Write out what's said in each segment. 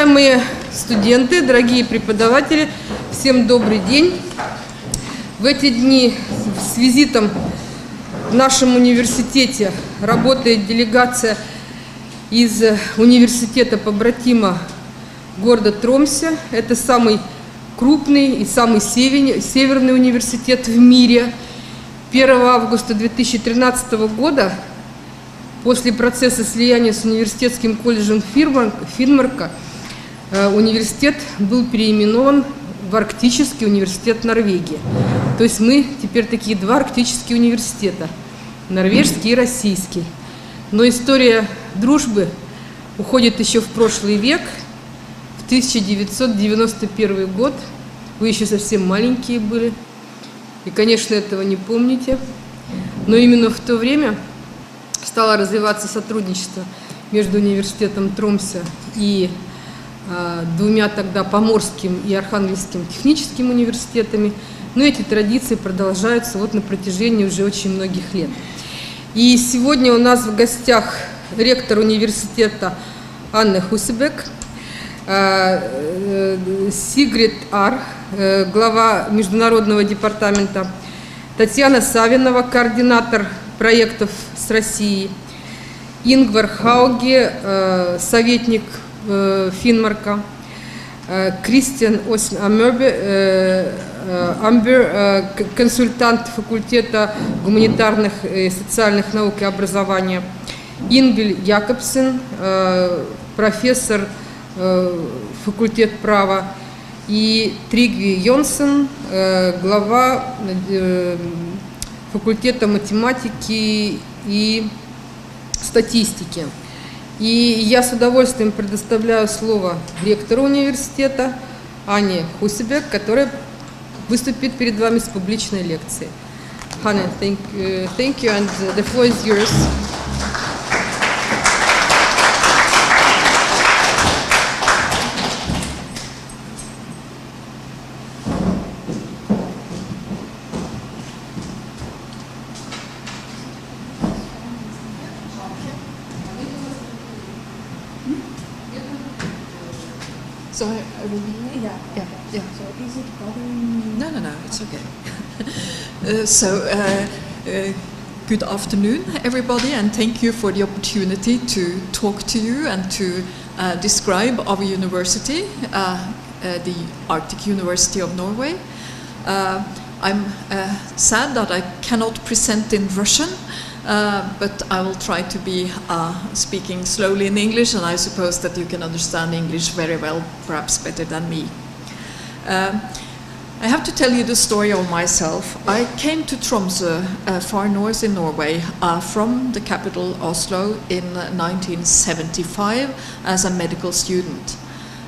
Уважаемые студенты, дорогие преподаватели, всем добрый день. В эти дни с визитом в нашем университете работает делегация из университета побратима города Тромсё. Это самый крупный и самый северный университет в мире. 1 августа 2013 года, после процесса слияния с университетским колледжем Финмарка, университет был переименован в Арктический университет Норвегии. То есть мы теперь такие два арктические университета, норвежский и российский. Но история дружбы уходит еще в прошлый век, в 1991 год. Вы еще совсем маленькие были и, конечно, этого не помните. Но именно в то время стало развиваться сотрудничество между университетом Тромсё и двумя тогда Поморским и Архангельским техническими университетами. Но эти традиции продолжаются вот на протяжении уже очень многих лет. И сегодня у нас в гостях ректор университета Анна Хусебек, Сигрид Ар, глава международного департамента, Татьяна Савинова, координатор проектов с Россией, Ингвар Хауге, советник Финмарка, Кристиан Амбер, консультант факультета гуманитарных и социальных наук и образования, Ингвиль Якобсен, профессор факультет права, и Тригви Йонсен, глава факультета математики и статистики. И я с удовольствием предоставляю слово ректору университета Ане Хусебек, которая выступит перед вами с публичной лекцией. Hanne, thank you, and the floor is yours. So I will be here? Yeah. So is it bothering? No, it's okay. Good afternoon, everybody, and thank you for the opportunity to talk to you and to describe our university, the Arctic University of Norway. I'm sad that I cannot present in Russian, but I will try to be speaking slowly in English, and I suppose that you can understand English very well, perhaps better than me. I have to tell you the story of myself. I came to Tromsø, far north in Norway, from the capital Oslo in 1975 as a medical student.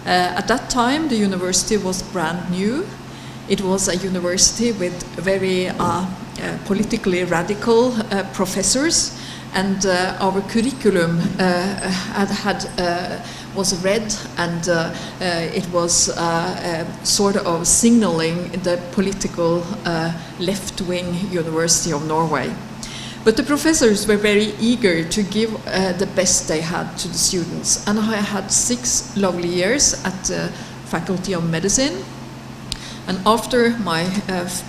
At that time, the university was brand new. It was a university with very politically radical professors, and our curriculum was read, and it was sort of signaling the political left-wing University of Norway. But the professors were very eager to give the best they had to the students, and I had 6 lovely years at the Faculty of Medicine. And after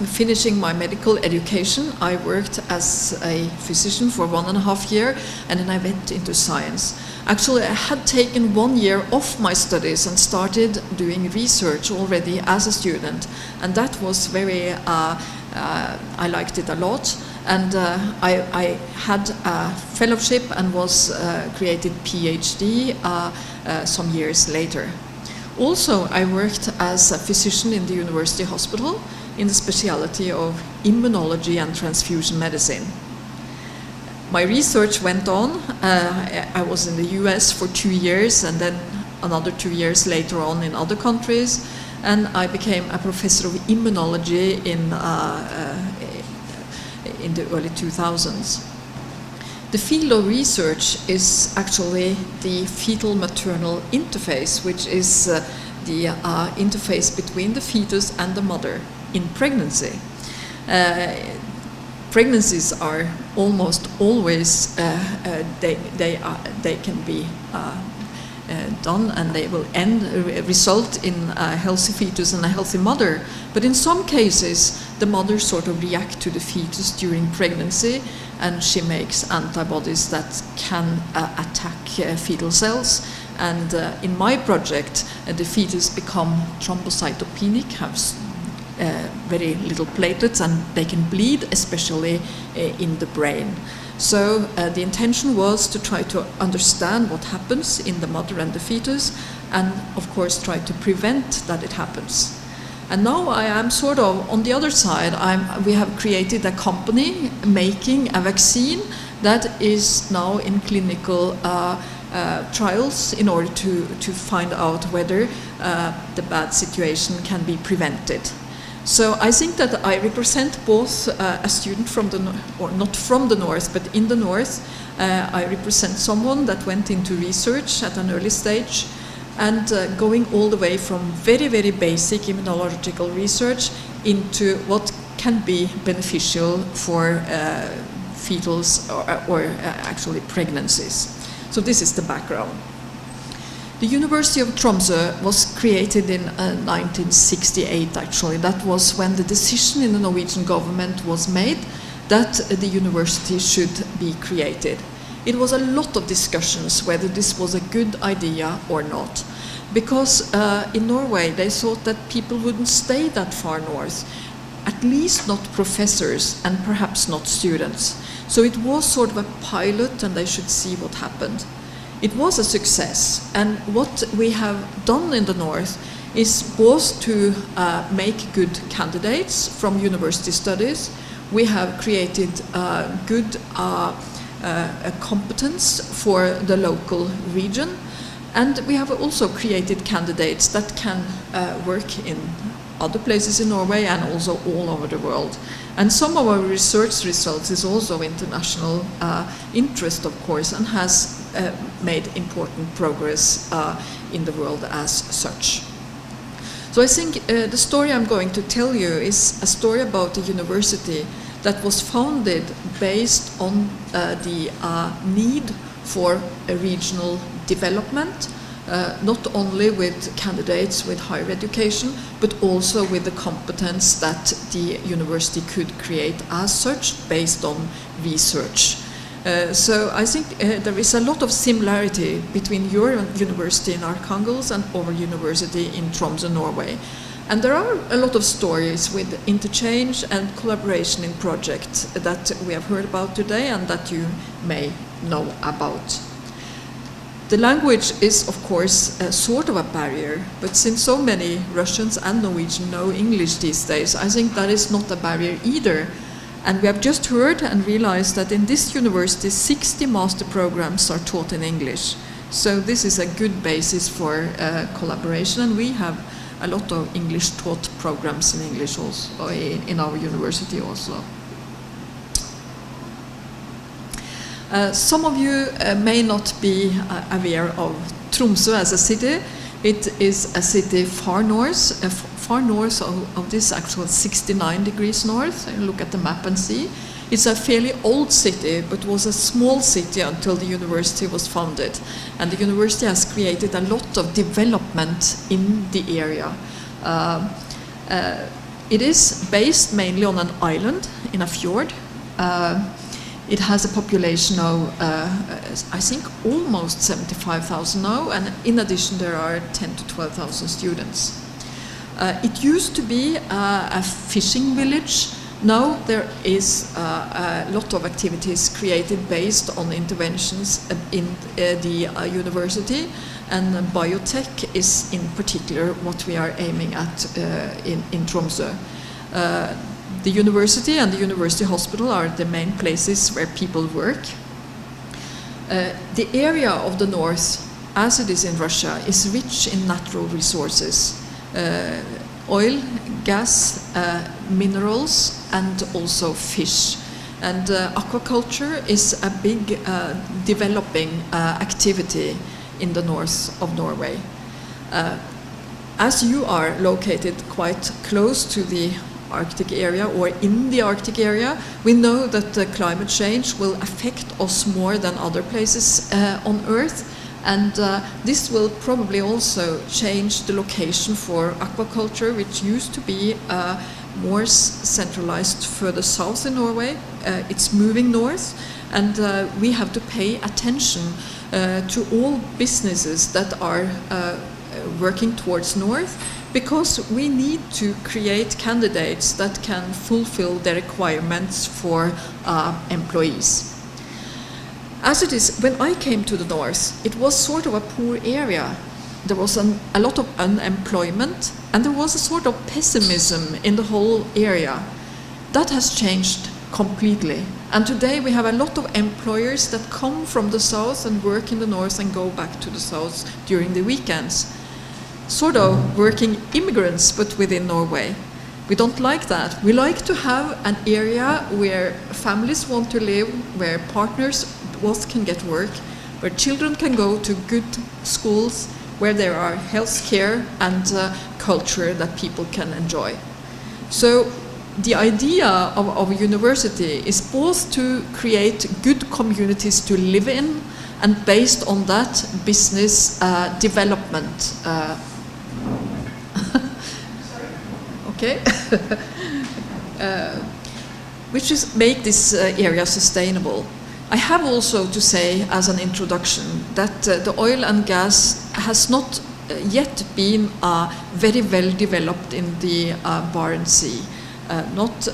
finishing my medical education, I worked as a physician for 1.5 years, and then I went into science. Actually, I had taken 1 year off my studies and started doing research already as a student, and that was very, I liked it a lot. And I had a fellowship and was created PhD some years later. Also, I worked as a physician in the university hospital in the specialty of immunology and transfusion medicine. My research went on. I was in the US for 2 years, and then another 2 years later on in other countries, and I became a professor of immunology in the early 2000s. The field of research is actually the fetal-maternal interface, which is the interface between the fetus and the mother in pregnancy. Pregnancies are almost always they can be done, and they will result in a healthy fetus and a healthy mother. But in some cases, the mother sort of reacts to the fetus during pregnancy, and she makes antibodies that can attack fetal cells. And in my project, the fetus become thrombocytopenic, have very little platelets, and they can bleed, especially in the brain. So the intention was to try to understand what happens in the mother and the fetus, and of course try to prevent that it happens. And now I am sort of on the other side. We have created a company making a vaccine that is now in clinical trials in order to find out whether the bad situation can be prevented. So I think that I represent both a student from the or not from the north, but in the north. I represent someone that went into research at an early stage, and going all the way from very, very basic immunological research into what can be beneficial for fetals or actually pregnancies. So this is the background. The University of Tromsø was created in 1968, actually. That was when the decision in the Norwegian government was made that the university should be created. It was a lot of discussions whether this was a good idea or not. Because in Norway, they thought that people wouldn't stay that far north, at least not professors and perhaps not students. So it was sort of a pilot, and they should see what happened. It was a success, and what we have done in the north is both to make good candidates from university studies. We have created good competence for the local region, and we have also created candidates that can work in other places in Norway and also all over the world. And some of our research results is also international interest, of course, and has made important progress in the world as such. So I think the story I'm going to tell you is a story about a university that was founded based on the need for a regional development, not only with candidates with higher education, but also with the competence that the university could create as such based on research. So I think there is a lot of similarity between your university in Arkangels and our university in Tromsø, Norway. And there are a lot of stories with interchange and collaboration in projects that we have heard about today and that you may know about. The language is, of course, sort of a barrier, but since so many Russians and Norwegians know English these days, I think that is not a barrier either. And we have just heard and realized that in this university, 60 master programs are taught in English. So this is a good basis for collaboration, and we have a lot of English taught programs in English also in our university also. Some of you may not be aware of Tromsø as a city. It is a city far north of this actual 69 degrees north. Look at the map and see. It's a fairly old city, but was a small city until the university was founded. And the university has created a lot of development in the area. It is based mainly on an island in a fjord. It has a population of, I think, almost 75,000 now, and in addition there are 10 to 12,000 students. It used to be a fishing village. Now there is a lot of activities created based on interventions in the university, and biotech is in particular what we are aiming at in Tromsø. The university and the university hospital are the main places where people work. The area of the north, as it is in Russia, is rich in natural resources. Oil, gas, minerals, and also fish. And aquaculture is a big developing activity in the north of Norway. As you are located quite close to the Arctic area or in the Arctic area, we know that climate change will affect us more than other places on Earth, And this will probably also change the location for aquaculture, which used to be more centralized further south in Norway. It's moving north, and we have to pay attention to all businesses that are working towards north, because we need to create candidates that can fulfill the requirements for employees. As it is, when I came to the north, it was sort of a poor area. There was a lot of unemployment, and there was a sort of pessimism in the whole area. That has changed completely. And today we have a lot of employers that come from the south and work in the north and go back to the south during the weekends. Sort of working immigrants, but within Norway. We don't like that. We like to have an area where families want to live, where partners both can get work, where children can go to good schools, where there are health care and culture that people can enjoy. So the idea of a university is both to create good communities to live in, and based on that, business development. Okay, which is make this area sustainable. I have also to say as an introduction that the oil and gas has not yet been very well developed in the Barents Sea, not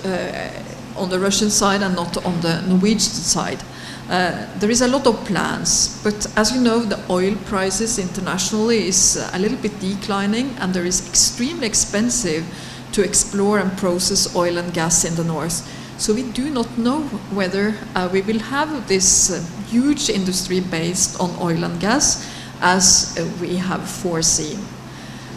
on the Russian side and not on the Norwegian side. There is a lot of plans, but as you know, the oil prices internationally is a little bit declining, and there is extremely expensive to explore and process oil and gas in the north. So we do not know whether we will have this huge industry based on oil and gas as we have foreseen.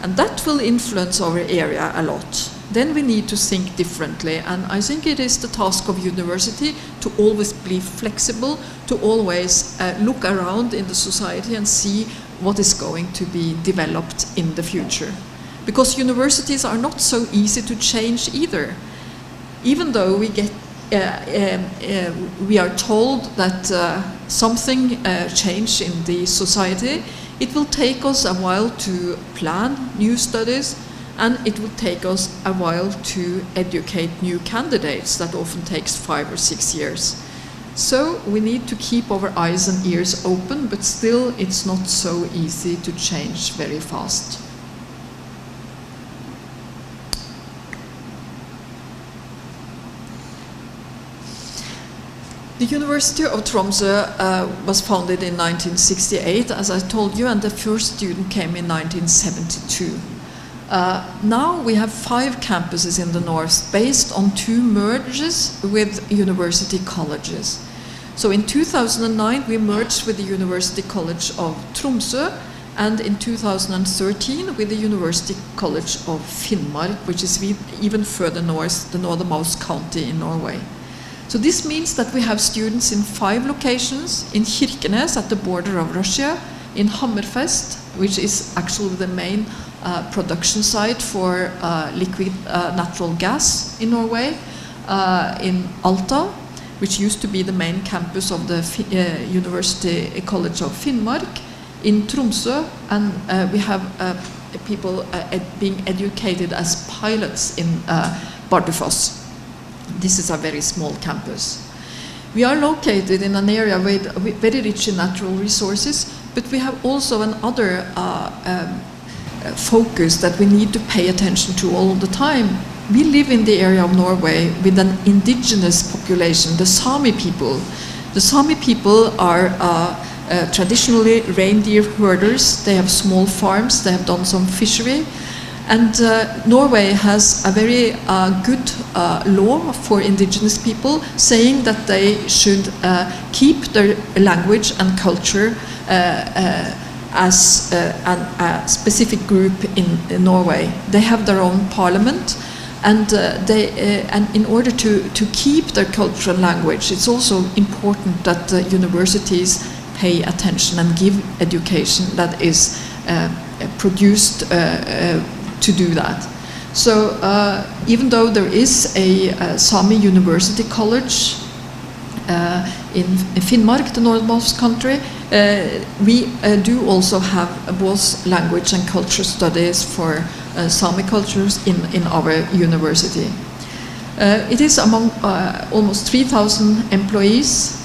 And that will influence our area a lot. Then we need to think differently, and I think it is the task of university to always be flexible, to always look around in the society and see what is going to be developed in the future. Because universities are not so easy to change either. Even though we get, we are told that something changed in the society, it will take us a while to plan new studies, and it will take us a while to educate new candidates. That often takes 5 or 6 years. So we need to keep our eyes and ears open, but still it's not so easy to change very fast. The University of Tromsø was founded in 1968, as I told you, and the first student came in 1972. Now we have 5 campuses in the north based on 2 merges with university colleges. So in 2009 we merged with the University College of Tromsø, and in 2013 with the University College of Finnmark, which is even further north, the northernmost county in Norway. So this means that we have students in 5 locations: in Kirkenes at the border of Russia, in Hammerfest, which is actually the main production site for liquid natural gas in Norway, in Alta, which used to be the main campus of the University College of Finnmark, in Tromsø, and we have people being educated as pilots in Bardufoss. This is a very small campus. We are located in an area with very rich in natural resources, but we have also another focus that we need to pay attention to all the time. We live in the area of Norway with an indigenous population, the Sami people. The Sami people are traditionally reindeer herders. They have small farms, they have done some fishery. And Norway has a very good law for indigenous people, saying that they should keep their language and culture as a specific group in Norway. They have their own parliament, and and in order to keep their cultural language, it's also important that universities pay attention and give education that is produced to do that. So even though there is a Sami University College, in Finnmark, the northernmost country, we do also have both language and culture studies for Sami cultures in our university. It is among almost 3,000 employees,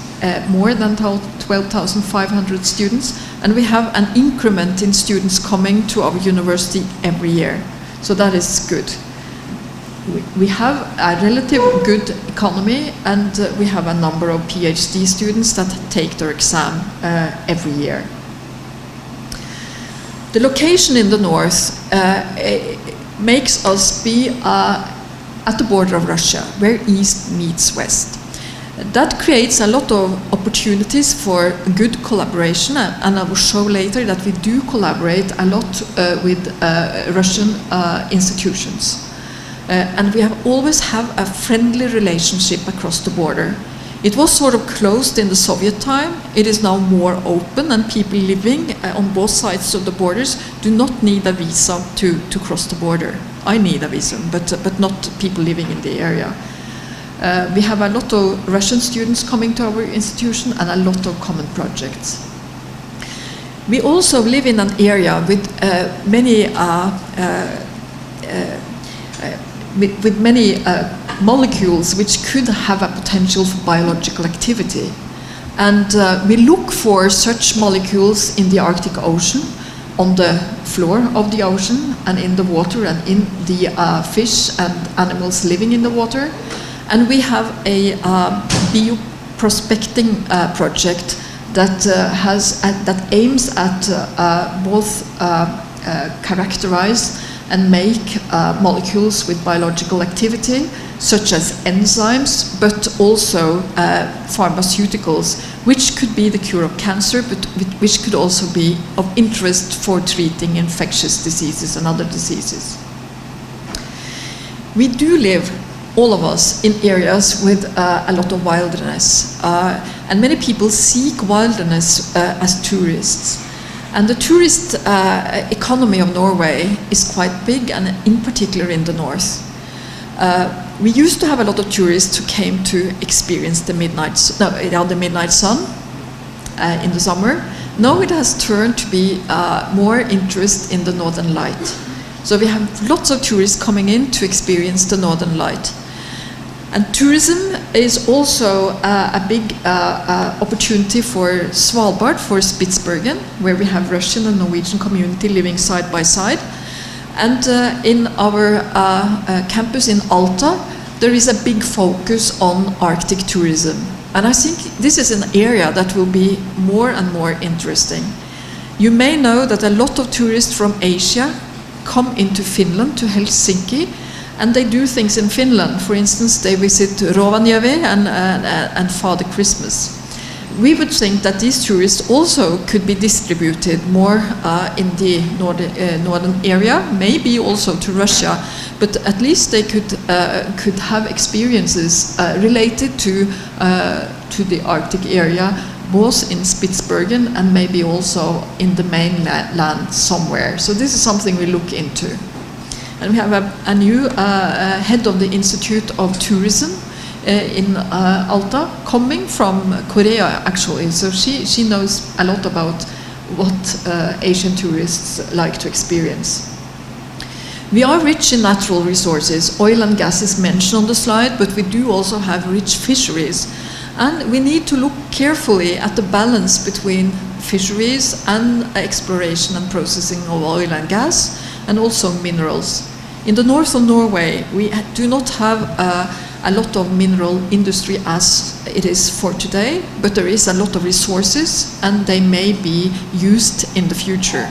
more than 12,500 students, and we have an increment in students coming to our university every year. So that is good. We have a relatively good economy, and we have a number of PhD students that take their exam every year. The location in the north makes us be at the border of Russia, where east meets west. That creates a lot of opportunities for good collaboration, and I will show later that we do collaborate a lot with Russian institutions. And we have always have a friendly relationship across the border. It was sort of closed in the Soviet time. It is now more open, and people living on both sides of the borders do not need a visa to cross the border. I need a visa, but not people living in the area. We have a lot of Russian students coming to our institution and a lot of common projects. We also live in an area with many molecules which could have a potential for biological activity. And we look for such molecules in the Arctic Ocean, on the floor of the ocean, and in the water, and in the fish and animals living in the water. And we have a bioprospecting project that aims at both characterize and make molecules with biological activity, such as enzymes, but also pharmaceuticals, which could be the cure of cancer, but which could also be of interest for treating infectious diseases and other diseases. We do live, all of us, in areas with a lot of wilderness, and many people seek wilderness as tourists. And the tourist economy of Norway is quite big, and in particular in the north. We used to have a lot of tourists who came to experience the midnight sun in the summer. Now it has turned to be more interest in the northern light. So we have lots of tourists coming in to experience the northern light. And tourism is also a big opportunity for Svalbard, for Spitsbergen, where we have Russian and Norwegian community living side by side. And in our campus in Alta, there is a big focus on Arctic tourism. And I think this is an area that will be more and more interesting. You may know that a lot of tourists from Asia come into Finland, to Helsinki, and they do things in Finland. For instance, they visit Rovaniemi and Father Christmas. We would think that these tourists also could be distributed more in the northern area, maybe also to Russia, but at least they could have experiences related to the Arctic area, both in Spitsbergen and maybe also in the mainland somewhere. So this is something we look into. And we have a new head of the Institute of Tourism in Alta, coming from Korea actually. So she knows a lot about what Asian tourists like to experience. We are rich in natural resources. Oil and gas is mentioned on the slide, but we do also have rich fisheries. And we need to look carefully at the balance between fisheries and exploration and processing of oil and gas, and also minerals. In the north of Norway, we do not have a lot of mineral industry as it is for today, but there is a lot of resources, and they may be used in the future.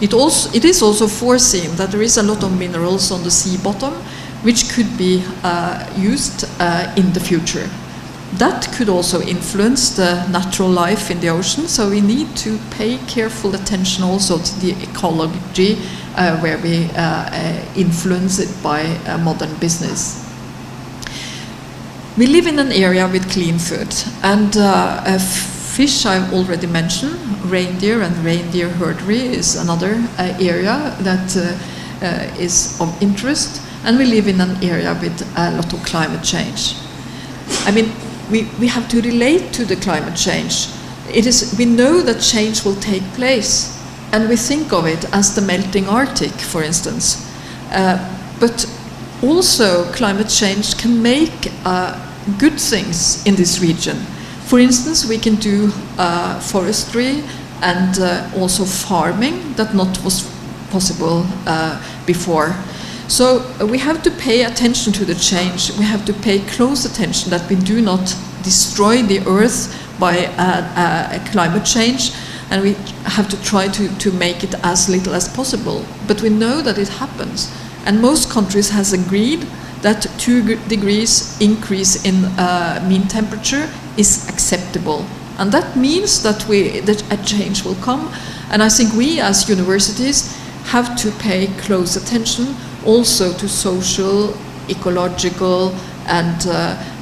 It is also foreseen that there is a lot of minerals on the sea bottom, which could be used in the future. That could also influence the natural life in the ocean, so we need to pay careful attention also to the ecology where we influence it by modern business. We live in an area with clean food, and fish I've already mentioned. Reindeer and reindeer herdery is another area that is of interest, and we live in an area with a lot of climate change. I mean, we have to relate to the climate change. We know that change will take place, and we think of it as the melting Arctic, for instance. But also climate change can make good things in this region. For instance, we can do forestry and also farming that not was possible before. So we have to pay attention to the change. We have to pay close attention that we do not destroy the earth by climate change, and we have to try to make it as little as possible. But we know that it happens, and most countries has agreed that 2 degrees increase in mean temperature is acceptable. And that means that a change will come. And I think we as universities have to pay close attention also to social, ecological, and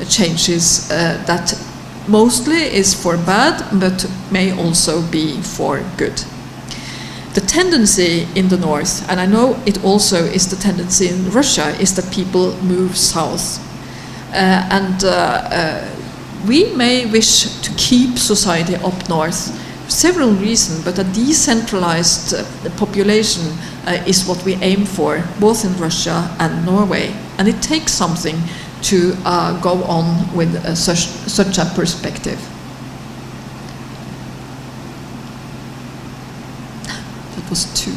changes that mostly is for bad, but may also be for good. The tendency in the north, and I know it also is the tendency in Russia, is that people move south. We may wish to keep society up north. Several reasons, but a decentralized population is what we aim for, both in Russia and Norway. And it takes something to go on with such a perspective. That was 2.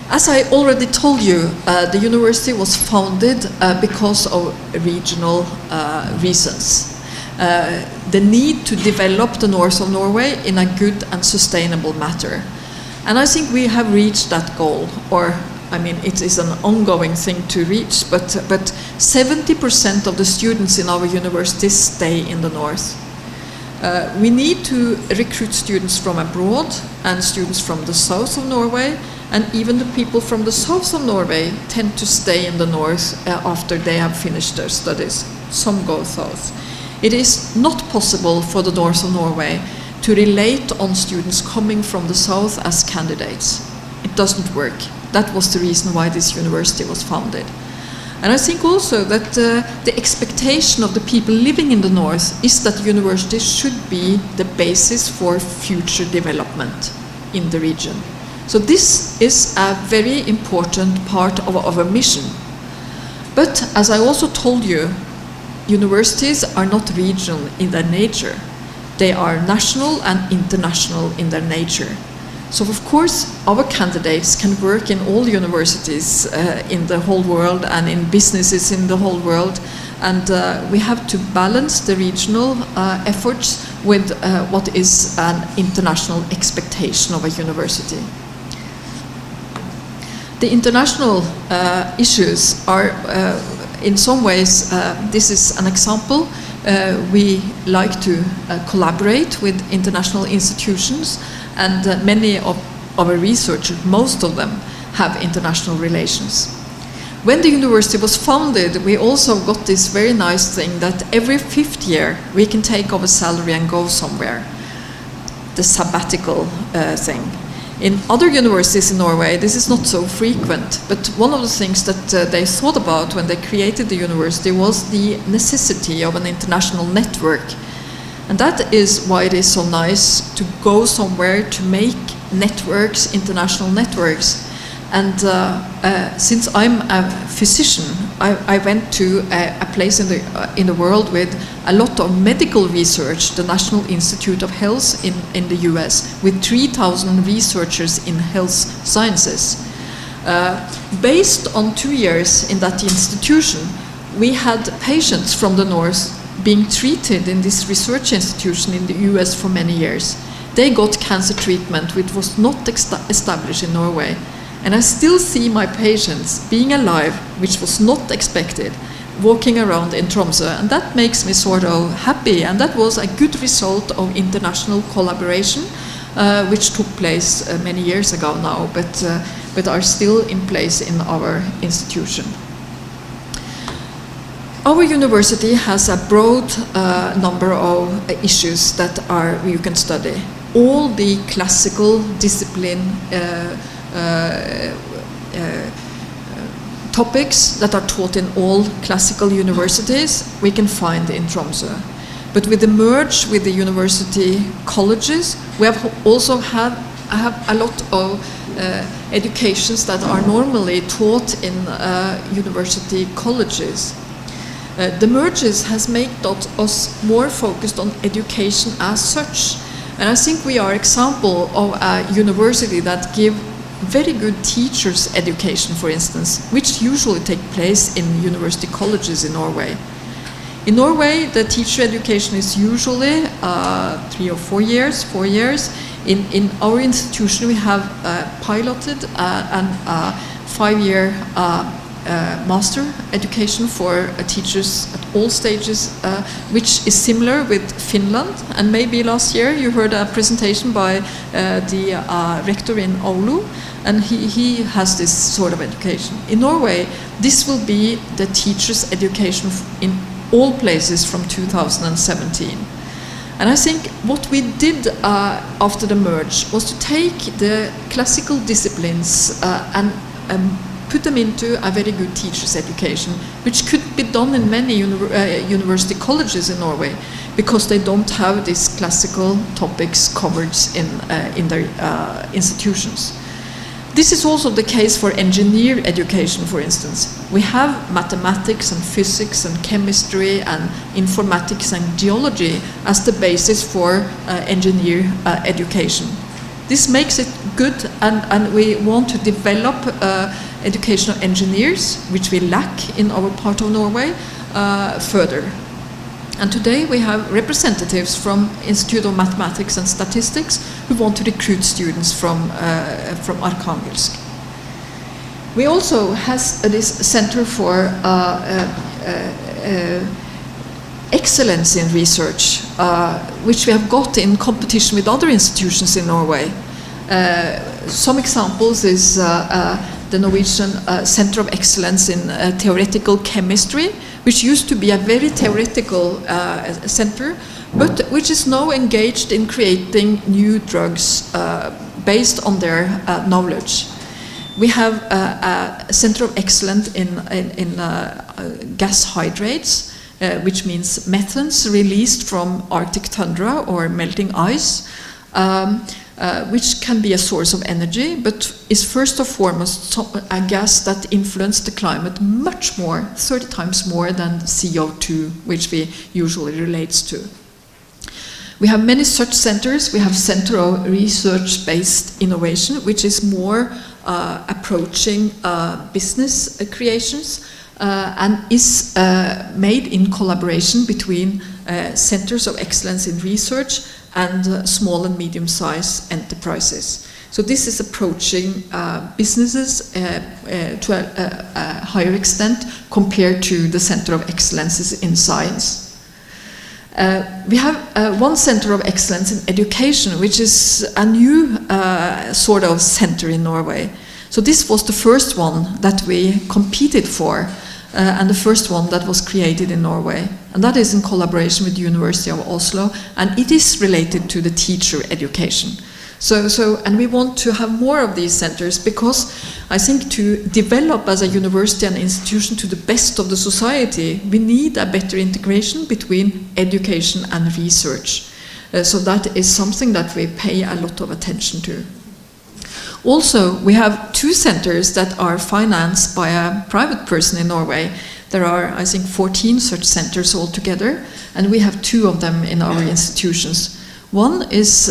As I already told you, the university was founded because of regional reasons. The need to develop the north of Norway in a good and sustainable manner. And I think we have reached that goal, or I mean, it is an ongoing thing to reach, but 70% of the students in our universities stay in the north. We need to recruit students from abroad and students from the south of Norway, and even the people from the south of Norway tend to stay in the north after they have finished their studies. Some go south. It is not possible for the north of Norway to relate on students coming from the south as candidates. It doesn't work. That was the reason why this university was founded. And I think also that the expectation of the people living in the north is that universities should be the basis for future development in the region. So this is a very important part of our mission. But as I also told you, universities are not regional in their nature. They are national and international in their nature. So of course, our candidates can work in all universities in the whole world and in businesses in the whole world. And we have to balance the regional efforts with what is an international expectation of a university. The international issues are in some ways, this is an example. We like to collaborate with international institutions, and many of our researchers, most of them, have international relations. When the university was founded, we also got this very nice thing that every 5th year we can take our salary and go somewhere. The sabbatical thing. In other universities in Norway, this is not so frequent, but one of the things that they thought about when they created the university was the necessity of an international network. And that is why it is so nice to go somewhere to make networks, international networks. And since I'm a physician, I went to a place in the world with a lot of medical research, the National Institute of Health in the US, with 3,000 researchers in health sciences. Based on 2 years in that institution, we had patients from the north being treated in this research institution in the US for many years. They got cancer treatment which was not established in Norway. And I still see my patients being alive, which was not expected, walking around in Tromsø. And that makes me sort of happy. And that was a good result of international collaboration, which took place many years ago now, but are still in place in our institution. Our university has a broad number of issues that you can study. All the classical discipline topics that are taught in all classical universities we can find in Tromsø. But with the merge with the university colleges, we have also have a lot of educations that are normally taught in university colleges. The merges has made us more focused on education as such. And I think we are example of a university that give very good teachers education, for instance, which usually take place in university colleges in Norway. In Norway, the teacher education is usually 3 or 4 years, 4 years. In our institution, we have piloted a 5-year master education for teachers at all stages, which is similar with Finland. And maybe last year you heard a presentation by the rector in Oulu, and he has this sort of education. In Norway, this will be the teachers' education in all places from 2017. And I think what we did after the merge was to take the classical disciplines and put them into a very good teacher's education, which could be done in many university colleges in Norway, because they don't have these classical topics covered in their institutions. This is also the case for engineer education, for instance. We have mathematics and physics and chemistry and informatics and geology as the basis for engineer education. This makes it good, and we want to develop education of engineers, which we lack in our part of Norway, further. And today we have representatives from Institute of Mathematics and Statistics who want to recruit students from Arkhangelsk. We also have this Center for Excellence in Research, which we have got in competition with other institutions in Norway. Some examples is the Norwegian Center of Excellence in Theoretical Chemistry, which used to be a very theoretical center, but which is now engaged in creating new drugs based on their knowledge. We have a Center of Excellence in gas hydrates, which means methanes released from Arctic tundra or melting ice, which can be a source of energy, but is first and foremost a gas that influences the climate much more, 30 times more than CO2, which we usually relates to. We have many such centers. We have Center of Research-Based Innovation, which is more approaching business creations and is made in collaboration between centers of excellence in research and small and medium-sized enterprises. So this is approaching businesses to a higher extent compared to the Center of Excellences in Science. We have one Center of Excellence in Education, which is a new sort of center in Norway. So this was the first one that we competed for, and the first one that was created in Norway. And that is in collaboration with the University of Oslo, and it is related to the teacher education. And we want to have more of these centers, because I think to develop as a university and institution to the best of the society, we need a better integration between education and research. So that is something that we pay a lot of attention to. Also, we have 2 centers that are financed by a private person in Norway. There are, I think, 14 such centers altogether, and we have 2 of them in our institutions. One is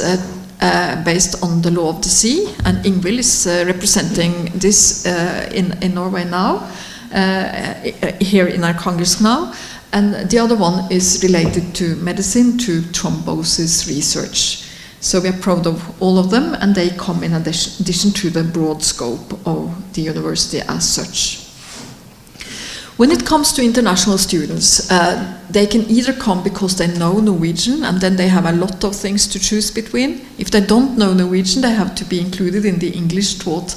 based on the law of the sea, and Ingvild is representing this in Norway now, here in Arkhangelsk now, and the other one is related to medicine, to thrombosis research. So we are proud of all of them, and they come in addition to the broad scope of the university as such. When it comes to international students, they can either come because they know Norwegian, and then they have a lot of things to choose between. If they don't know Norwegian, they have to be included in the English taught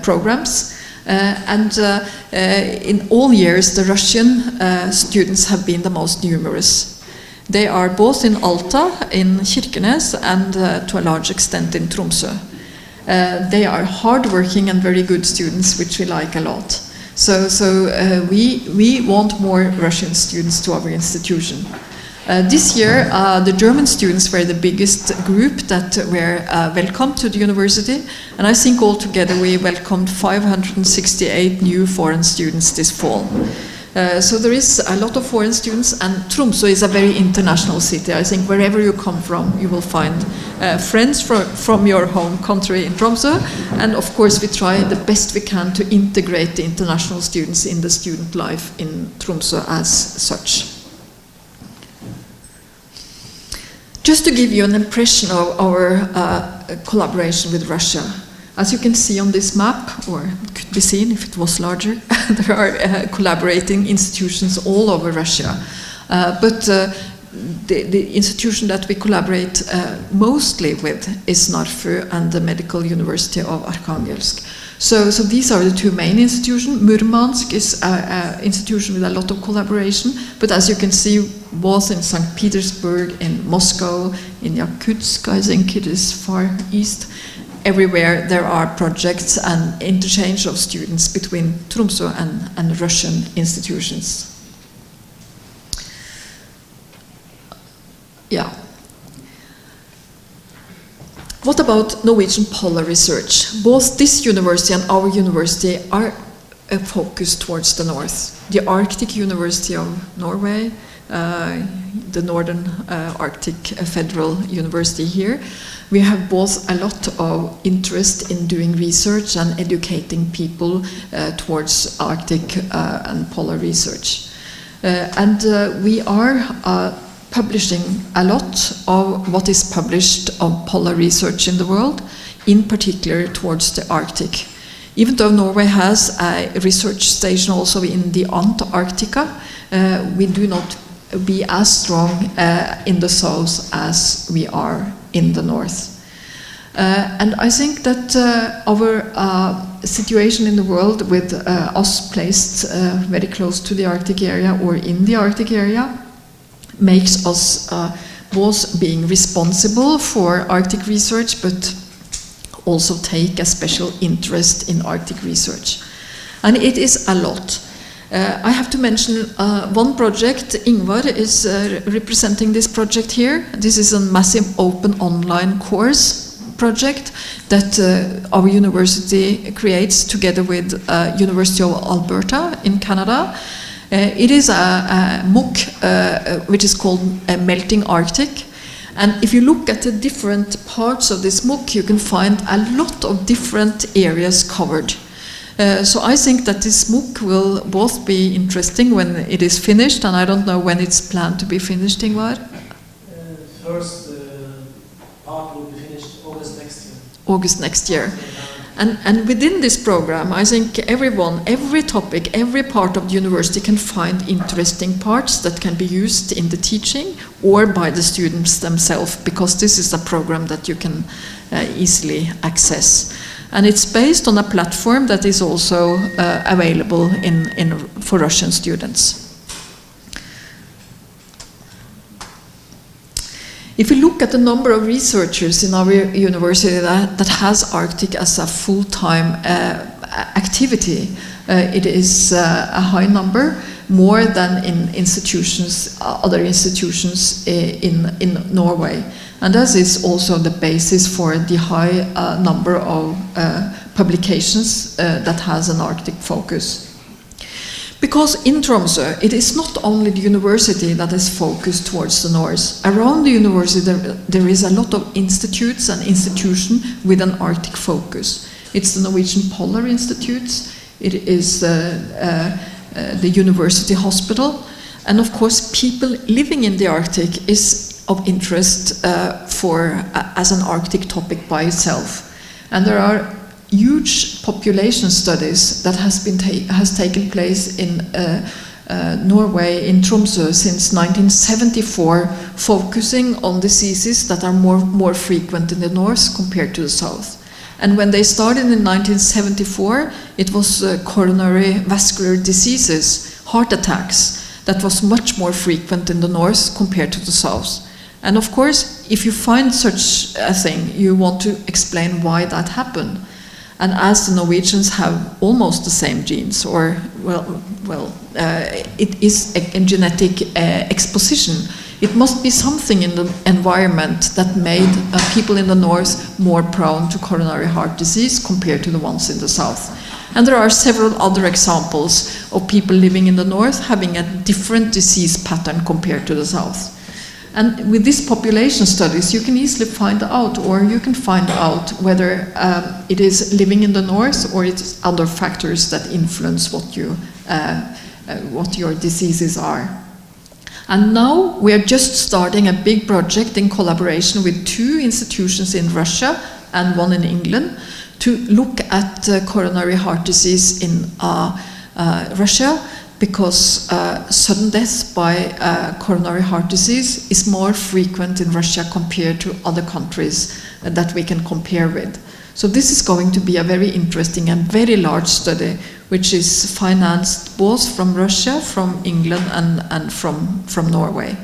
programs. In all years, the Russian students have been the most numerous. They are both in Alta, in Kirkenes, and to a large extent in Tromsø. They are hardworking and very good students, which we like a lot. So we want more Russian students to our institution. This year, the German students were the biggest group that were welcomed to the university, and I think altogether we welcomed 568 new foreign students this fall. So there is a lot of foreign students, and Tromsø is a very international city. I think wherever you come from, you will find friends from your home country in Tromsø, and of course we try the best we can to integrate the international students in the student life in Tromsø as such. Just to give you an impression of our collaboration with Russia, as you can see on this map, or it could be seen if it was larger, there are collaborating institutions all over Russia. But the institution that we collaborate mostly with is NARFU and the Medical University of Arkhangelsk. So these are the two main institutions. Murmansk is an institution with a lot of collaboration, but as you can see, both in St. Petersburg, in Moscow, in Yakutsk, I think it is far east, everywhere there are projects and interchange of students between Tromsø and Russian institutions. Yeah. What about Norwegian polar research? Both this university and our university are focused towards the north. The Arctic University of Norway, the Northern Arctic Federal University here, we have both a lot of interest in doing research and educating people towards Arctic and polar research. And we are publishing a lot of what is published of polar research in the world, in particular towards the Arctic. Even though Norway has a research station also in the Antarctica, we do not be as strong in the south as we are in the north. And I think that our situation in the world with us placed very close to the Arctic area or in the Arctic area makes us both being responsible for Arctic research, but also take a special interest in Arctic research. And it is a lot. I have to mention one project. Ingvar is representing this project here. This is a massive open online course project that our university creates together with University of Alberta in Canada. It is a MOOC which is called Melting Arctic. And if you look at the different parts of this MOOC, you can find a lot of different areas covered. So I think that this MOOC will both be interesting when it is finished, and I don't know when it's planned to be finished, Ingvar? First part will be finished August next year. August next year. And within this program, I think everyone, every topic, every part of the university can find interesting parts that can be used in the teaching or by the students themselves, because this is a program that you can easily access. And it's based on a platform that is also available for Russian students. If you look at the number of researchers in our university that has Arctic as a full-time activity, it is a high number, more than in institutions, other institutions in Norway. And that is also the basis for the high number of publications that has an Arctic focus. Because in Tromsø, it is not only the university that is focused towards the north. Around the university, there is a lot of institutes and institutions with an Arctic focus. It's the Norwegian Polar Institutes, it is the University Hospital, and of course, people living in the Arctic is of interest as an Arctic topic by itself. And there are huge population studies that has taken place in Norway, in Tromsø, since 1974, focusing on diseases that are more frequent in the north compared to the south. And when they started in 1974, it was coronary vascular diseases, heart attacks, that was much more frequent in the north compared to the south. And of course, if you find such a thing, you want to explain why that happened. And as the Norwegians have almost the same genes, or it is a genetic exposition, It must be something in the environment that made people in the north more prone to coronary heart disease compared to the ones in the south. And there are several other examples of people living in the north having a different disease pattern compared to the south. And with these population studies, you can easily find out, or you can find out whether it is living in the north or it's other factors that influence what your diseases are. And now we are just starting a big project in collaboration with 2 institutions in Russia and 1 in England to look at coronary heart disease in Russia, because sudden death by coronary heart disease is more frequent in Russia compared to other countries that we can compare with. So this is going to be a very interesting and very large study, which is financed both from Russia, from England, and from Norway.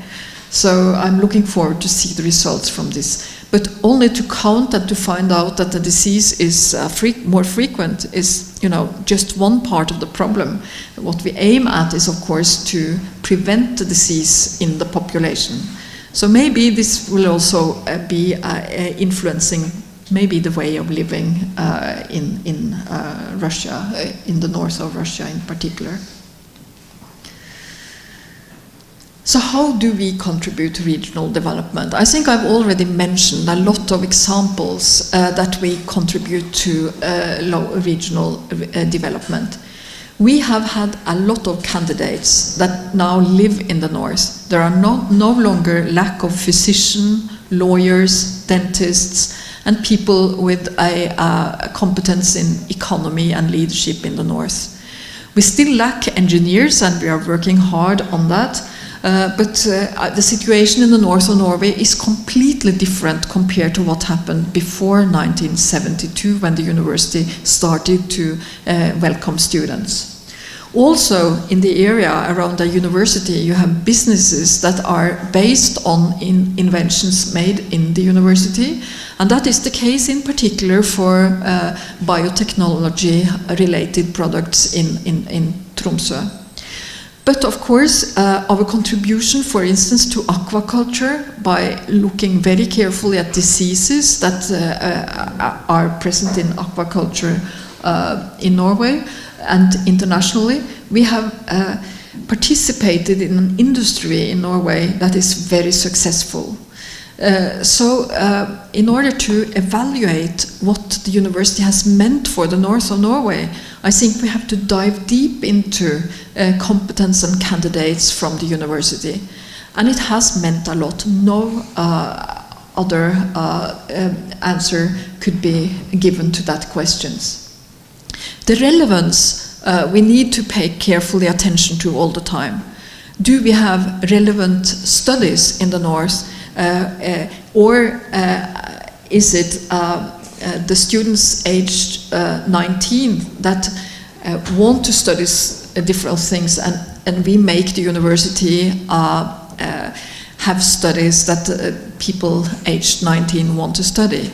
So I'm looking forward to see the results from this. But only to count and to find out that the disease is more frequent is, just one part of the problem. What we aim at is, of course, to prevent the disease in the population. So maybe this will also be influencing maybe the way of living in Russia, in the north of Russia in particular. So how do we contribute to regional development? I think I've already mentioned a lot of examples that we contribute to regional development. We have had a lot of candidates that now live in the north. There are no longer lack of physicians, lawyers, dentists, and people with a competence in economy and leadership in the north. We still lack engineers, and we are working hard on that. But the situation in the north of Norway is completely different compared to what happened before 1972, when the university started to welcome students. Also, in the area around the university, you have businesses that are based on inventions made in the university, and that is the case in particular for biotechnology-related products in Tromsø. But of course, our contribution, for instance, to aquaculture, by looking very carefully at diseases that are present in aquaculture in Norway and internationally, we have participated in an industry in Norway that is very successful. So in order to evaluate what the university has meant for the north of Norway, I think we have to dive deep into competence and candidates from the university. And it has meant a lot. No other answer could be given to that questions. The relevance we need to pay carefully attention to all the time. Do we have relevant studies in the north? Or is it the students aged 19 that want to study different things, and we make the university have studies that people aged 19 want to study?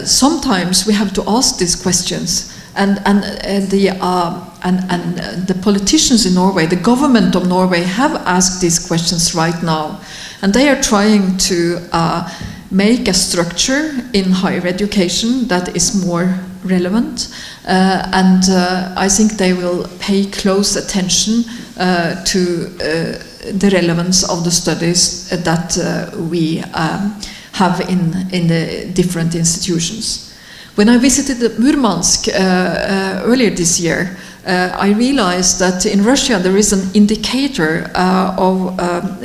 Sometimes we have to ask these questions, and the politicians in Norway, the government of Norway, have asked these questions right now. And they are trying to make a structure in higher education that is more relevant. And I think they will pay close attention to the relevance of the studies that we have in the different institutions. When I visited Murmansk earlier this year, I realized that in Russia there is an indicator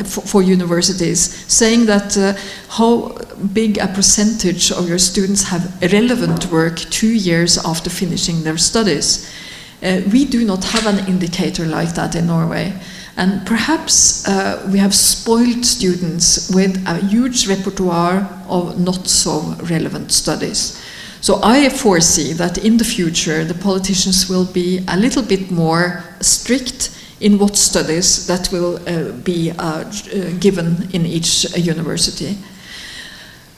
for universities saying that how big a percentage of your students have relevant work 2 years after finishing their studies. We do not have an indicator like that in Norway. And perhaps we have spoiled students with a huge repertoire of not so relevant studies. So I foresee that in the future the politicians will be a little bit more strict in what studies that will be given in each university.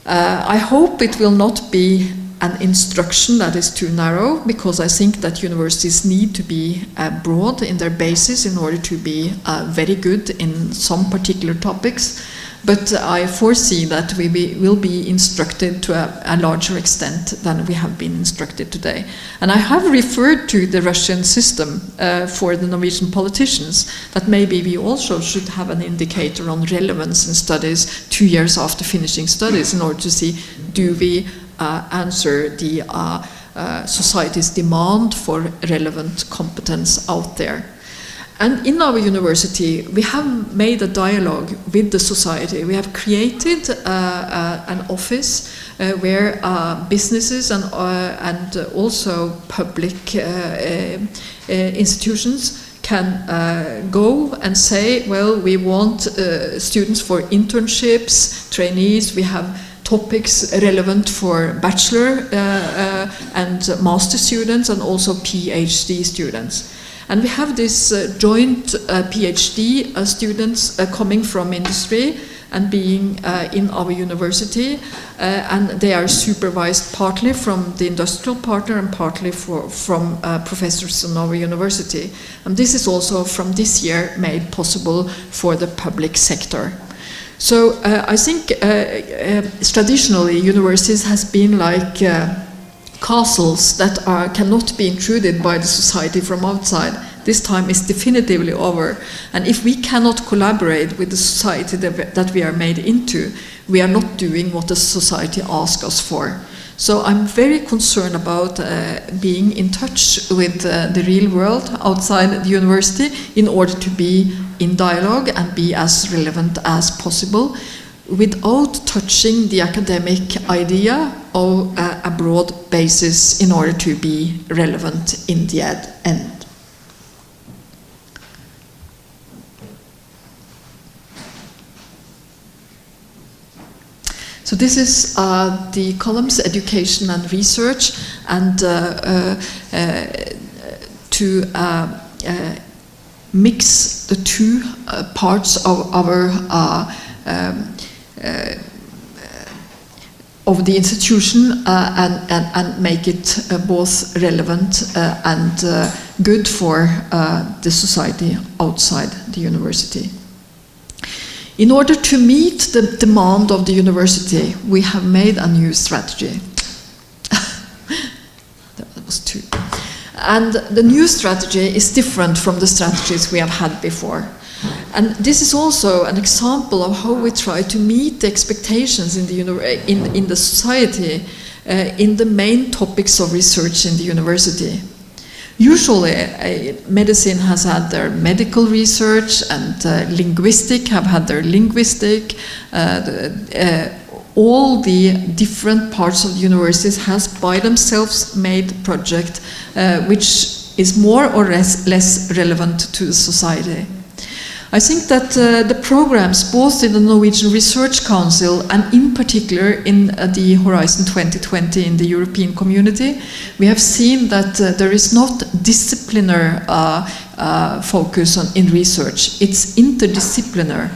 I hope it will not be an instruction that is too narrow, because I think that universities need to be broad in their basis in order to be very good in some particular topics. But I foresee that we will be instructed to a larger extent than we have been instructed today. And I have referred to the Russian system for the Norwegian politicians, that maybe we also should have an indicator on relevance in studies 2 years after finishing studies in order to see, do we answer the society's demand for relevant competence out there. And in our university, we have made a dialogue with the society. We have created an office where businesses and also public institutions can go and say, well, we want students for internships, trainees. We have topics relevant for bachelor and master students and also PhD students. And we have this joint PhD students coming from industry and being in our university, and they are supervised partly from the industrial partner and partly from professors in our university. And this is also from this year made possible for the public sector. So I think traditionally universities has been like castles that cannot be intruded by the society from outside. This time is definitively over. And if we cannot collaborate with the society that we are made into, we are not doing what the society asks us for. So I'm very concerned about being in touch with the real world outside the university in order to be in dialogue and be as relevant as possible, without touching the academic idea of a broad basis in order to be relevant in the end. So this is the columns education and research, and to mix the two parts of our of the institution and make it both relevant and good for the society outside the university. In order to meet the demand of the university, we have made a new strategy. That was two. And the new strategy is different from the strategies we have had before. And this is also an example of how we try to meet the expectations in the society in the main topics of research in the university. Usually, medicine has had their medical research, and linguistic have had their linguistic. All the different parts of the universities has by themselves made project which is more or less relevant to the society. I think that the programs, both in the Norwegian Research Council and in particular in the Horizon 2020 in the European community, we have seen that there is not disciplinar focus in research. It's interdisciplinar.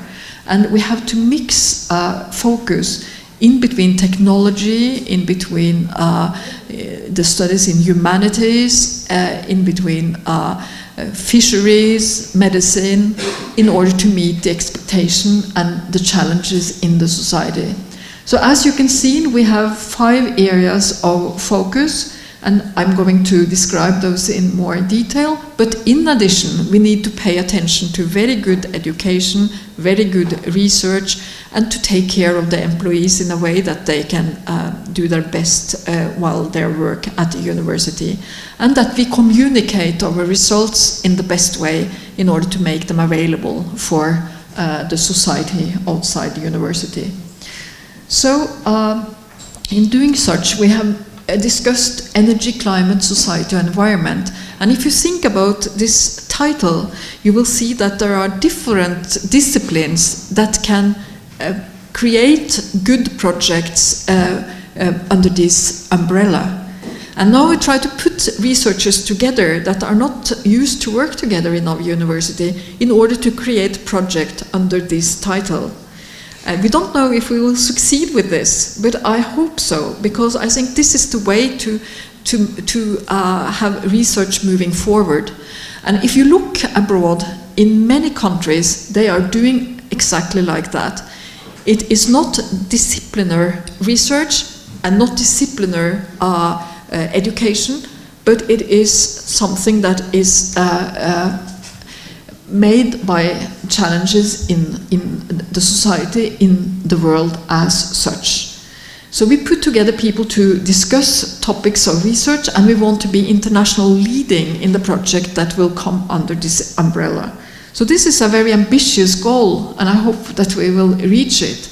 And we have to mix focus in between technology, in between the studies in humanities, in between fisheries, medicine, in order to meet the expectation and the challenges in the society. So as you can see, we have 5 areas of focus, and I'm going to describe those in more detail. But in addition, we need to pay attention to very good education, very good research, and to take care of the employees in a way that they can do their best while they work at the university, and that we communicate our results in the best way in order to make them available for the society outside the university. So in doing such, we have discussed energy, climate, society, and environment. And if you think about this title, you will see that there are different disciplines that can create good projects under this umbrella. And now we try to put researchers together that are not used to work together in our university in order to create a project under this title. We don't know if we will succeed with this, but I hope so, because I think this is the way to have research moving forward. And if you look abroad, in many countries, they are doing exactly like that. it is not disciplinary research and not disciplinary education, but it is something that is made by challenges in the society, in the world as such. So we put together people to discuss topics of research, and we want to be international leading in the project that will come under this umbrella. So this is a very ambitious goal, and I hope that we will reach it.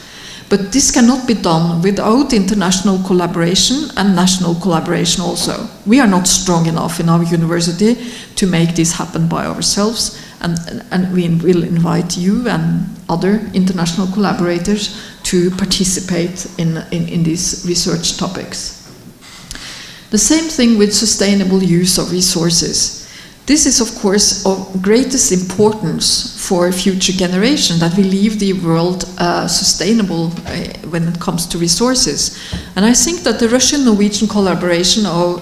But this cannot be done without international collaboration and national collaboration also. We are not strong enough in our university to make this happen by ourselves, and we will invite you and other international collaborators to participate in these research topics. The same thing with sustainable use of resources. This is, of course, of greatest importance for future generations, that we leave the world sustainable when it comes to resources. And I think that the Russian-Norwegian collaboration of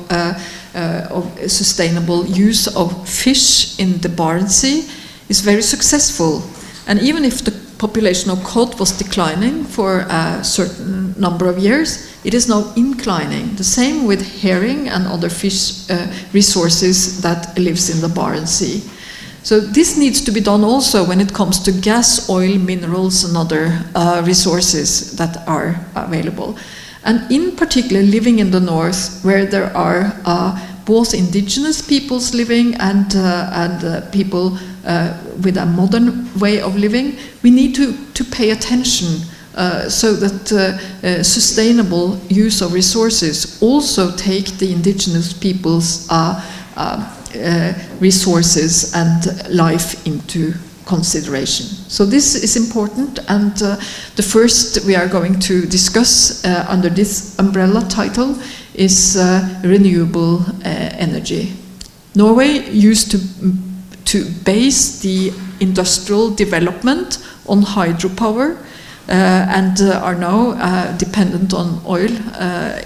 sustainable use of fish in the Barents Sea is very successful. And even if the population of cod was declining for a certain number of years, it is now inclining. The same with herring and other fish resources that lives in the Barents Sea. So this needs to be done also when it comes to gas, oil, minerals and other resources that are available. And in particular, living in the north, where there are both indigenous peoples living and people with a modern way of living, we need to pay attention so that sustainable use of resources also take the indigenous people's resources and life into consideration. So this is important, and the first we are going to discuss under this umbrella title is renewable energy. Norway used to base the industrial development on hydropower and are now dependent on oil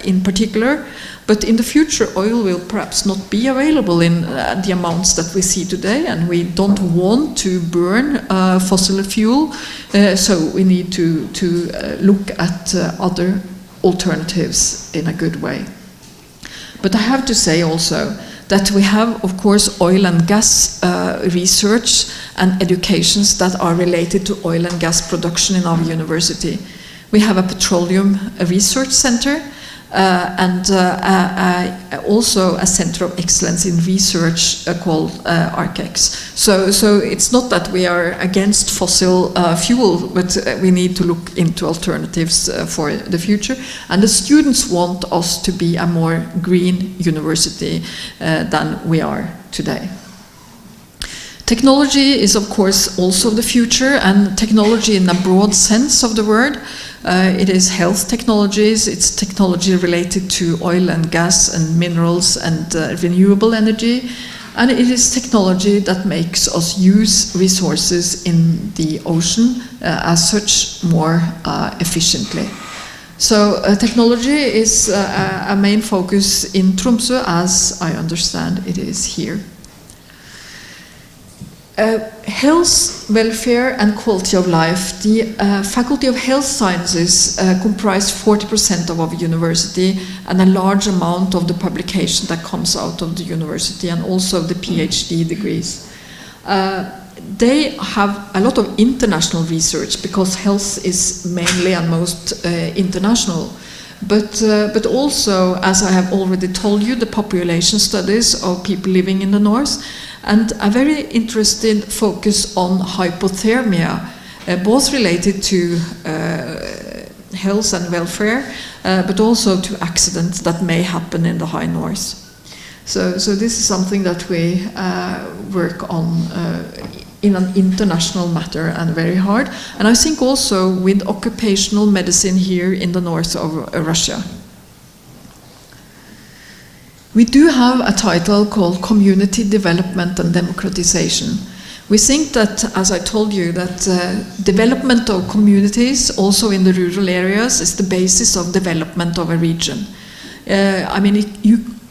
in particular. But in the future, oil will perhaps not be available in the amounts that we see today, and we don't want to burn fossil fuel, so we need to look at other alternatives in a good way. But I have to say also that we have, of course, oil and gas research and educations that are related to oil and gas production in our university. We have a petroleum research center and also a center of excellence in research called ARCEX. So it's not that we are against fossil fuel, but we need to look into alternatives for the future. And the students want us to be a more green university than we are today. Technology is, of course, also the future, and technology in a broad sense of the word. It is health technologies, it's technology related to oil and gas and minerals and renewable energy, and it is technology that makes us use resources in the ocean as such more efficiently. So technology is a main focus in Tromsø, as I understand it is here. Health, welfare and quality of life. The Faculty of Health Sciences comprise 40% of our university, and a large amount of the publication that comes out of the university, and also the PhD degrees. They have a lot of international research because health is mainly and most international. But also, as I have already told you, the population studies of people living in the north, and a very interesting focus on hypothermia, both related to health and welfare, but also to accidents that may happen in the high north. So this is something that we work on in an international matter and very hard. And I think also with occupational medicine here in the north of Russia. We do have a title called Community Development and Democratization. We think that, as I told you, that development of communities, also in the rural areas, is the basis of development of a region. I mean,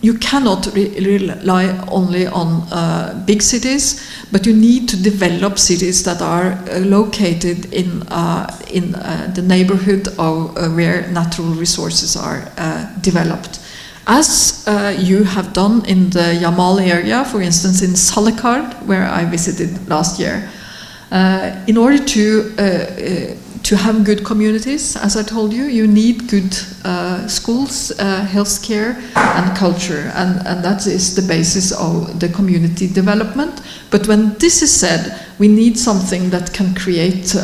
you cannot rely only on big cities, but you need to develop cities that are located in the neighborhood of where natural resources are developed. As you have done in the Yamal area, for instance in Salekard, where I visited last year. In order to have good communities, as I told you, you need good schools, healthcare, and culture, and that is the basis of the community development. But when this is said, we need something that can create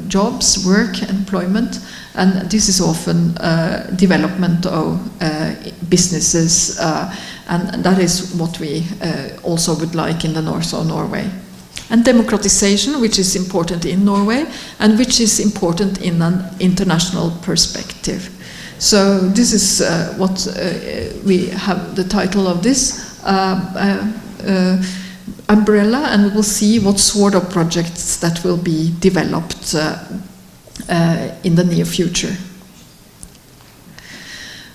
jobs, work, employment, and this is often development of businesses, and that is what we also would like in the north of Norway. And democratization, which is important in Norway, and which is important in an international perspective. So this is what we have the title of this umbrella, and we will see what sort of projects that will be developed in the near future.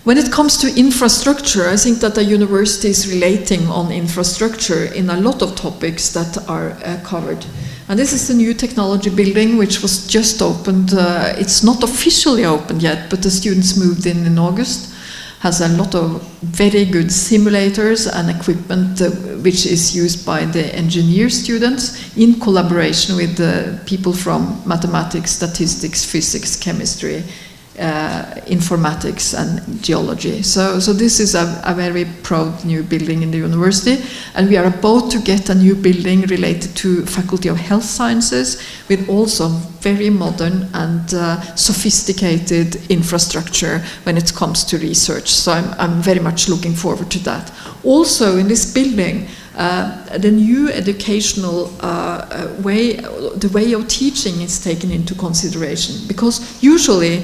When it comes to infrastructure, I think that the university is relating on infrastructure in a lot of topics that are covered. And this is the new technology building, which was just opened. It's not officially opened yet, but the students moved in August. Has a lot of very good simulators and equipment which is used by the engineer students in collaboration with the people from mathematics, statistics, physics, chemistry, informatics and geology. So this is a very proud new building in the university, and we are about to get a new building related to Faculty of Health Sciences with also very modern and sophisticated infrastructure when it comes to research. So I'm very much looking forward to that. Also in this building, the new educational the way of teaching is taken into consideration, because usually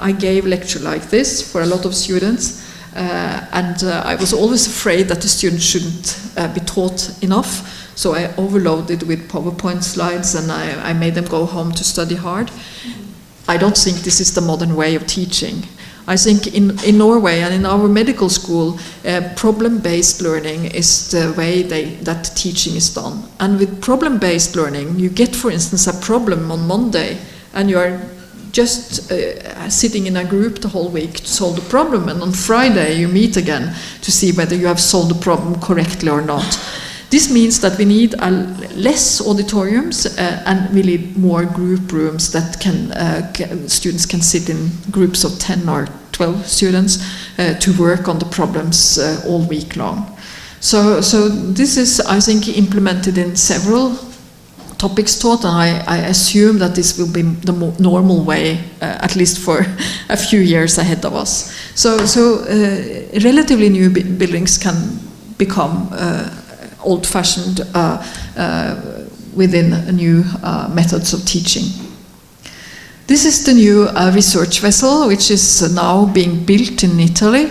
I gave a lecture like this for a lot of students, and I was always afraid that the students shouldn't be taught enough, so I overloaded with PowerPoint slides and I made them go home to study hard. I don't think this is the modern way of teaching. I think in Norway and in our medical school, problem-based learning is the way that teaching is done. And with problem-based learning, you get, for instance, a problem on Monday, and you are just sitting in a group the whole week to solve the problem, and on Friday you meet again to see whether you have solved the problem correctly or not. This means that we need less auditoriums and we need more group rooms that students can sit in groups of 10 or 12 students to work on the problems all week long. So this is, I think, implemented in several topics taught, and I assume that this will be the normal way, at least for a few years ahead of us. So relatively new buildings can become old-fashioned within new methods of teaching. This is the new research vessel, which is now being built in Italy.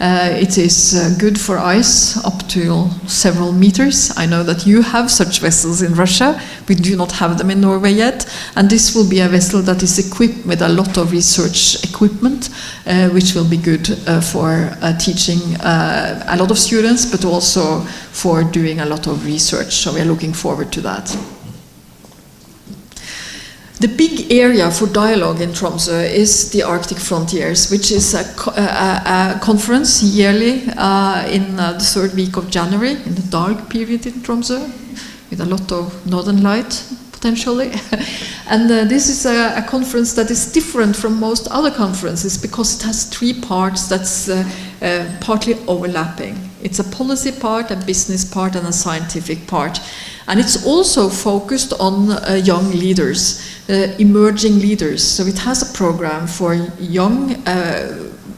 It is good for ice up to several meters. I know that you have such vessels in Russia. We do not have them in Norway yet. And this will be a vessel that is equipped with a lot of research equipment, which will be good for teaching a lot of students, but also for doing a lot of research. So we are looking forward to that. The big area for dialogue in Tromsø is the Arctic Frontiers, which is a conference yearly in the third week of January, in the dark period in Tromsø, with a lot of northern light, potentially. And this is a conference that is different from most other conferences because it has three parts that's partly overlapping. It's a policy part, a business part, and a scientific part. And it's also focused on young leaders, emerging leaders. So it has a program for young,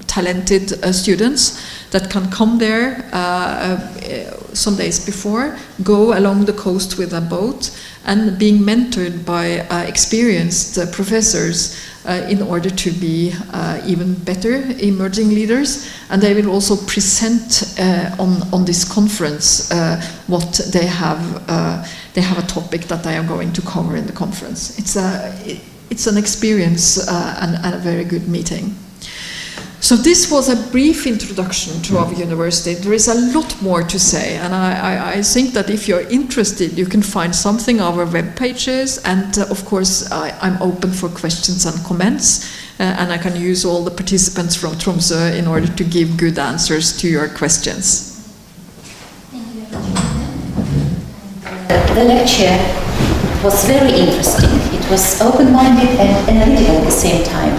talented students that can come there some days before, go along the coast with a boat, and being mentored by experienced professors in order to be even better emerging leaders. And they will also present on this conference what they have. They have a topic that they are going to cover in the conference. It's an experience and a very good meeting. So this was a brief introduction to our university. There is a lot more to say, and I think that if you're interested, you can find something on our web pages, and of course I'm open for questions and comments, and I can use all the participants from Tromsø in order to give good answers to your questions. The lecture was very interesting. It was open-minded and analytical at the same time.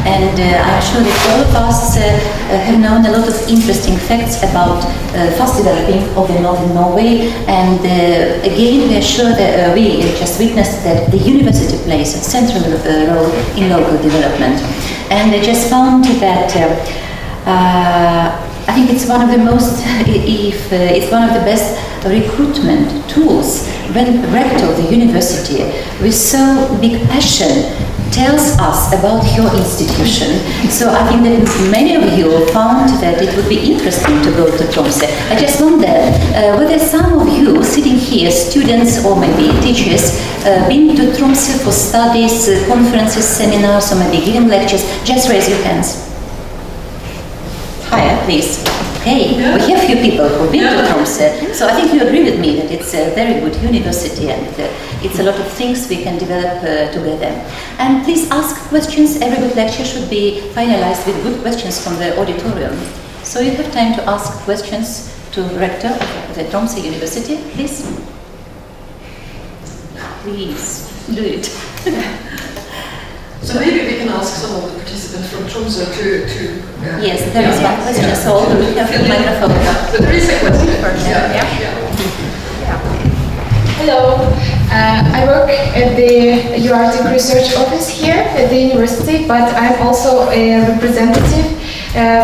And I'm sure that all of us have known a lot of interesting facts about fast developing of the northern Norway. And again, we are sure that we just witnessed that the university plays a central role in local development. And I just found that I think it's one of the most, it's one of the best recruitment tools when the rector of the university with so big passion tells us about your institution. So I think that many of you found that it would be interesting to go to Tromsø. I just wonder whether some of you sitting here, students or maybe teachers, been to Tromsø for studies, conferences, seminars, or maybe giving lectures. Just raise your hands. Higher, please. Okay, we have a few people who've been to Tromsø, so I think you agree with me that it's a very good university and it's a lot of things we can develop together. And please ask questions. Every good lecture should be finalized with good questions from the auditorium. So you have time to ask questions to the rector of the Tromsø University, please. Please, do it. So maybe we can ask some of the participants from Tromsø to yes, there is one question, so we have the microphone. So there is a question. Hello, I work at the Eurasic Research Office here at the university, but I'm also a representative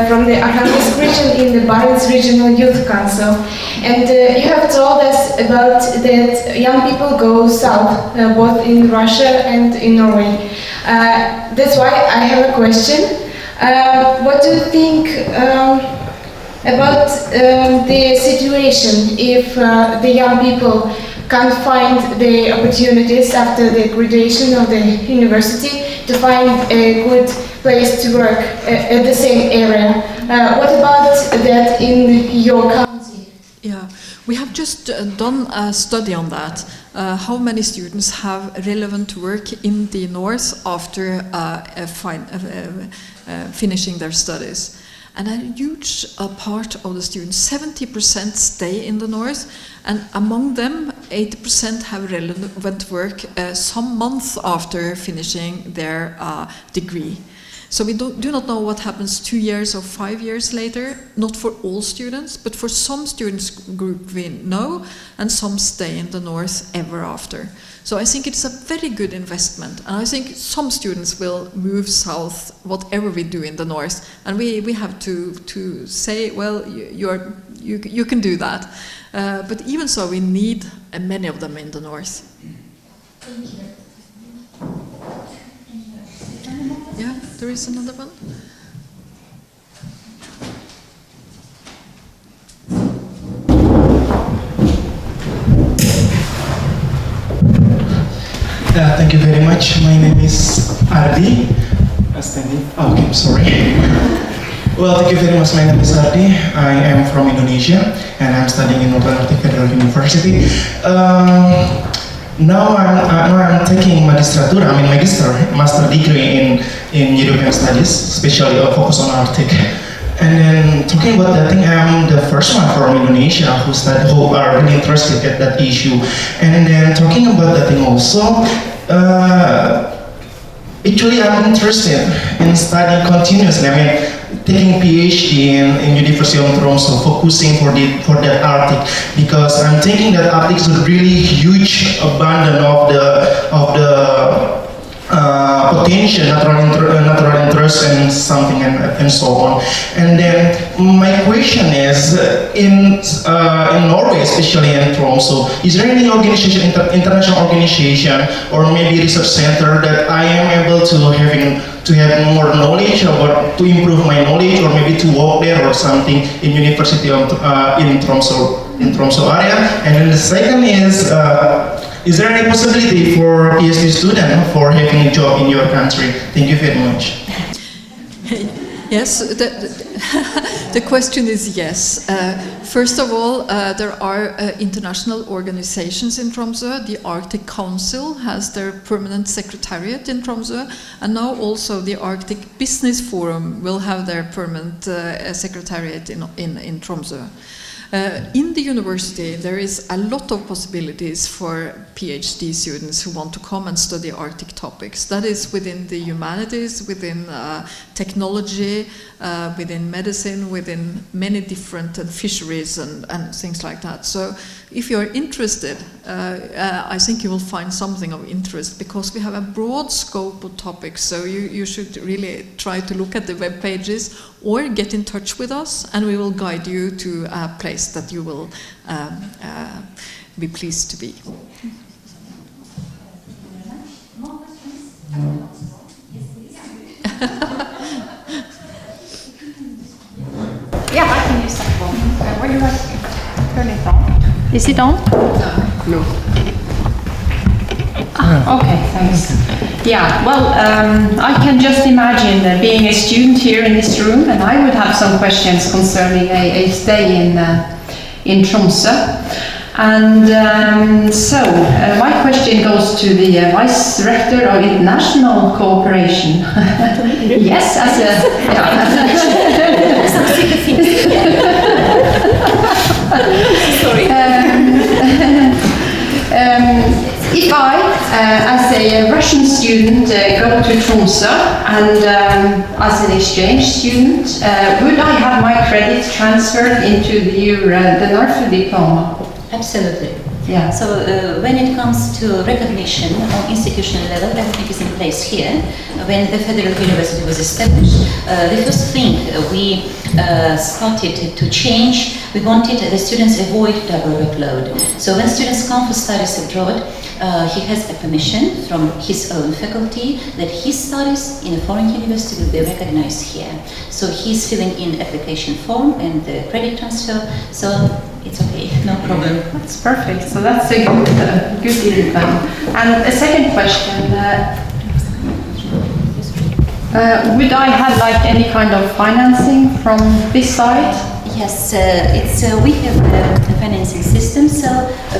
from the Arkhangelsk region in the Barents Regional Youth Council. And you have told us about that young people go south, both in Russia and in Norway. That's why I have a question. What do you think about the situation if the young people can't find the opportunities after the graduation of the university to find a good place to work at the same area? What about that in your country? Yeah, we have just done a study on that. How many students have relevant work in the north after finishing their studies? And a huge part of the students, 70% stay in the north, and among them 80% have relevant work some months after finishing their degree. So we do not know what happens 2 years or 5 years later, not for all students, but for some students group we know, and some stay in the north ever after. So I think it's a very good investment, and I think some students will move south, whatever we do in the north, and we have to say, well, you can do that. But even so, we need many of them in the north. Thank you. Yeah, there is another one. Thank you very much. My name is Ardi. Oh, okay, sorry. Well, thank you very much. My name is Ardi. I am from Indonesia, and I'm studying in Northern Federal University. Now I'm taking master degree in European studies, especially focus on Arctic. And then talking about that, I think I'm the first one from Indonesia who are really interested at that issue. And then talking about that thing also, actually I'm interested in studying continuously. I mean, taking PhD in University of Tromsø, focusing for that Arctic, because I'm thinking that Arctic is a really huge abundance of the potential natural interest and something and so on. And then my question is, in Norway, especially in Tromsø, is there any organization, international organization, or maybe research center that I am able to have more knowledge about, to improve my knowledge, or maybe to work there or something in University of in Tromsø area? And then the second is there any possibility for PhD student for having a job in your country? Thank you very much. Yes, the question is yes. First of all, there are international organizations in Tromsø. The Arctic Council has their permanent secretariat in Tromsø, and now also the Arctic Business Forum will have their permanent secretariat in Tromsø. In the university, there is a lot of possibilities for PhD students who want to come and study Arctic topics. That is within the humanities, within technology, within medicine, within many different fisheries and things like that. So if you're interested, I think you will find something of interest, because we have a broad scope of topics. So you should really try to look at the web pages or get in touch with us, and we will guide you to a place that you will be pleased to be. Yeah, I can use that one. What do you like to turn it on? Is it on? No. Okay, thanks. Yeah, well, I can just imagine being a student here in this room, and I would have some questions concerning a stay in Tromsø. And so, my question goes to the Vice Rector of International Cooperation. Yes, as a... If I, as a Russian student, go to Tromsø and as an exchange student, would I have my credit transferred into the NARFU diploma? Absolutely. Yeah. So when it comes to recognition on institutional level, everything is in place here. When the Federal University was established, the first thing we started to change, we wanted the students avoid double workload. So when students come for studies abroad, he has a permission from his own faculty that his studies in a foreign university will be recognized here. So he's filling in application form and the credit transfer. So it's okay, no problem. That's perfect. So that's a good income. And a second question. Would I have like any kind of financing from this side? Yes, we have a financing system. So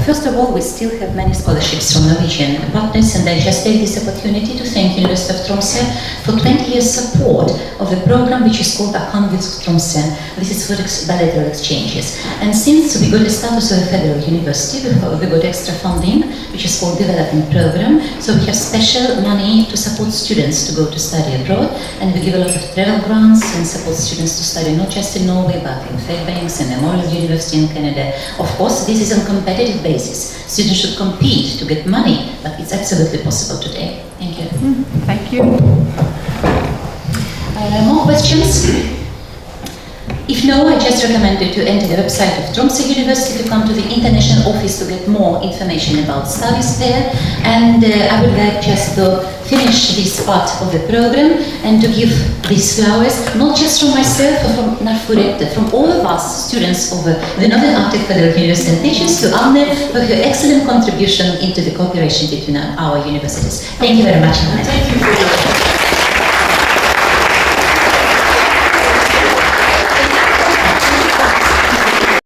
first of all, we still have many scholarships from Norwegian partners, and I just take this opportunity to thank University of Tromsø for 20 years support of a program which is called Account with Tromsø. This is for bilateral exchanges. And since we got the status of a federal university, we got extra funding, which is called Development Program. So we have special money to support students to go to study abroad, and we give a lot of travel grants and support students to study not just in Norway, but in Fairbanks and Memorial University in Canada. Of course, this is on competitive basis. Students should compete to get money, but it's absolutely possible today. Thank you. Thank you. More questions? If no, I just recommend you to enter the website of Tromsø University to come to the international office to get more information about studies there. And I would like just to finish this part of the program and to give these flowers, not just from myself, but from NARFU Rector, from all of us students of the Northern Arctic Federal University and teachers, to Anne for her excellent contribution into the cooperation between our universities. Thank you very much. Thank you.